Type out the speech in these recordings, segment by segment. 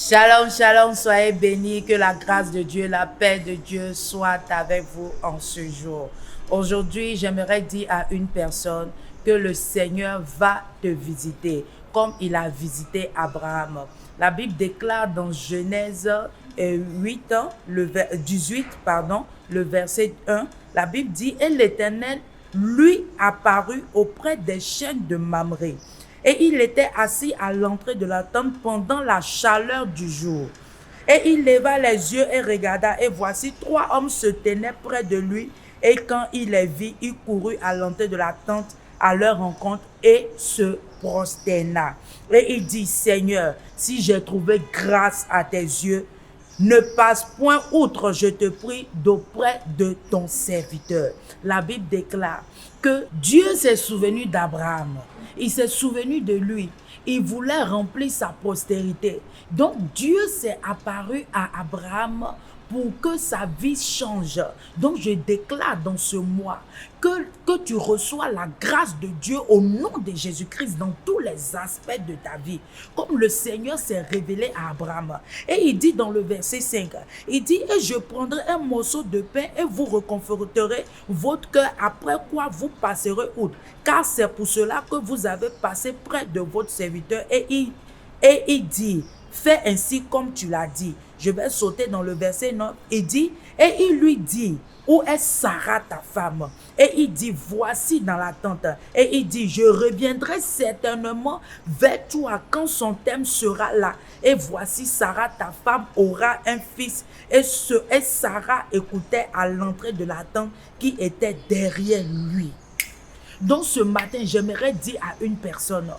Shalom, shalom, soyez bénis, que la grâce de Dieu, la paix de Dieu soit avec vous en ce jour. Aujourd'hui, j'aimerais dire à une personne que le Seigneur va te visiter, comme il a visité Abraham. La Bible déclare dans Genèse 18, le verset 1, la Bible dit « Et l'Éternel lui apparut auprès des chênes de Mamré. » Et il était assis à l'entrée de la tente pendant la chaleur du jour. Et il leva les yeux et regarda, et voici 3 hommes se tenaient près de lui. Et quand il les vit, il courut à l'entrée de la tente à leur rencontre et se prosterna. Et il dit, Seigneur, si j'ai trouvé grâce à tes yeux, ne passe point outre, je te prie, d'auprès de ton serviteur. La Bible déclare que Dieu s'est souvenu d'Abraham. Il s'est souvenu de lui. Il voulait remplir sa postérité. Donc Dieu s'est apparu à Abraham pour que sa vie change. Donc je déclare dans ce mois que tu reçois la grâce de Dieu au nom de Jésus-Christ dans tous les aspects de ta vie. Comme le Seigneur s'est révélé à Abraham. Et il dit dans le verset 5, il dit, et je prendrai un morceau de pain et vous reconforterez votre cœur, après quoi vous passerez outre. Car c'est pour cela que vous avez passé près de votre serviteur. Et il dit, fais ainsi comme tu l'as dit. Je vais sauter dans le verset 9. Il dit, et il lui dit, où est Sarah ta femme? Et il dit, voici dans la tente. Et il dit, je reviendrai certainement vers toi quand son terme sera là. Et voici Sarah ta femme aura un fils. Et Sarah écoutait à l'entrée de la tente qui était derrière lui. Donc ce matin, j'aimerais dire à une personne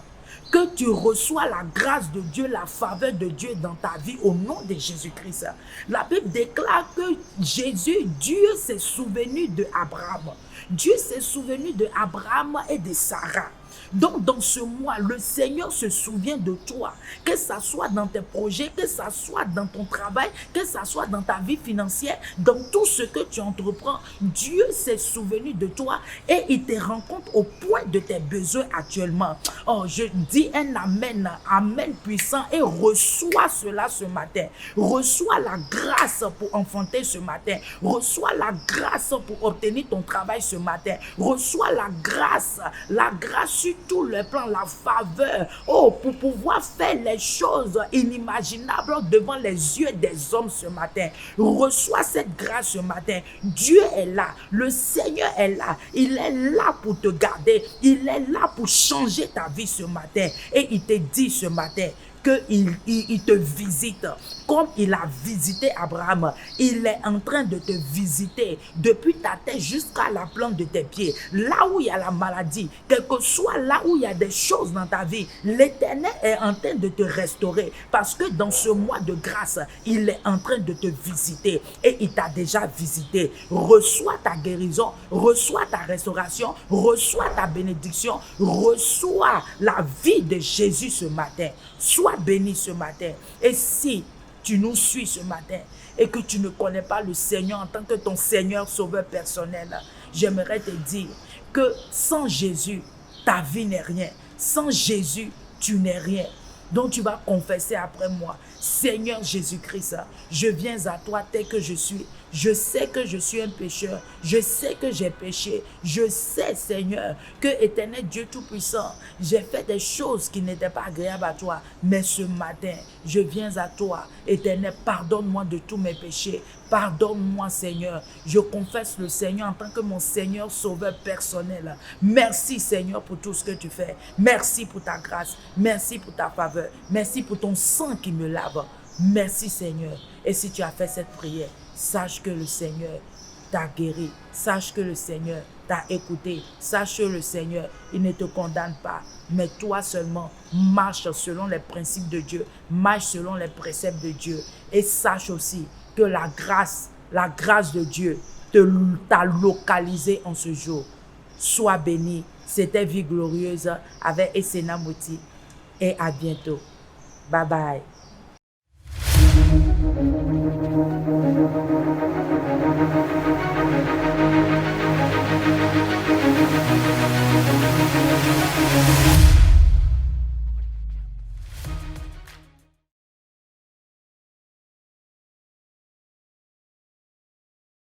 que tu reçois la grâce de Dieu, la faveur de Dieu dans ta vie au nom de Jésus-Christ. La Bible déclare que Dieu s'est souvenu de Abraham. Dieu s'est souvenu de Abraham et de Sarah. Donc, dans ce mois, le Seigneur se souvient de toi, que ça soit dans tes projets, que ça soit dans ton travail, que ça soit dans ta vie financière, dans tout ce que tu entreprends. Dieu s'est souvenu de toi et il te rencontre au point de tes besoins actuellement. Oh, je dis un amen, amen puissant et reçois cela ce matin. Reçois la grâce pour enfanter ce matin. Reçois la grâce pour obtenir ton travail ce matin. Reçois la grâce sur tous les plans, la faveur, pour pouvoir faire les choses inimaginables devant les yeux des hommes ce matin. Reçois cette grâce ce matin. Dieu est là, le Seigneur est là, il est là pour te garder, il est là pour changer ta vie ce matin. Et il te dit ce matin qu'il te visite comme il a visité Abraham. Il est en train de te visiter depuis ta tête jusqu'à la plante de tes pieds. Là où il y a la maladie, quel que soit là où il y a des choses dans ta vie, l'Éternel est en train de te restaurer parce que dans ce mois de grâce, il est en train de te visiter et il t'a déjà visité. Reçois ta guérison, reçois ta restauration, reçois ta bénédiction, reçois la vie de Jésus ce matin. Sois béni ce matin. Et si tu nous suis ce matin et que tu ne connais pas le Seigneur en tant que ton Seigneur sauveur personnel, j'aimerais te dire que sans Jésus, ta vie n'est rien. Sans Jésus, tu n'es rien. Donc tu vas confesser après moi, Seigneur Jésus-Christ, je viens à toi tel que je suis. Je sais que je suis un pécheur. Je sais que j'ai péché. Je sais, Seigneur, que éternel Dieu Tout-Puissant, j'ai fait des choses qui n'étaient pas agréables à toi. Mais ce matin, je viens à toi. Éternel, pardonne-moi de tous mes péchés. Pardonne-moi, Seigneur. Je confesse le Seigneur en tant que mon Seigneur sauveur personnel. Merci, Seigneur, pour tout ce que tu fais. Merci pour ta grâce. Merci pour ta faveur. Merci pour ton sang qui me lave. Merci, Seigneur. Et si tu as fait cette prière, sache que le Seigneur t'a guéri. Sache que le Seigneur t'a écouté. Sache que le Seigneur, il ne te condamne pas. Mais toi seulement, marche selon les principes de Dieu. Marche selon les préceptes de Dieu. Et sache aussi que la grâce de Dieu t'a localisé en ce jour. Sois béni. C'était Vie Glorieuse avec Essena Moti. Et à bientôt. Bye bye.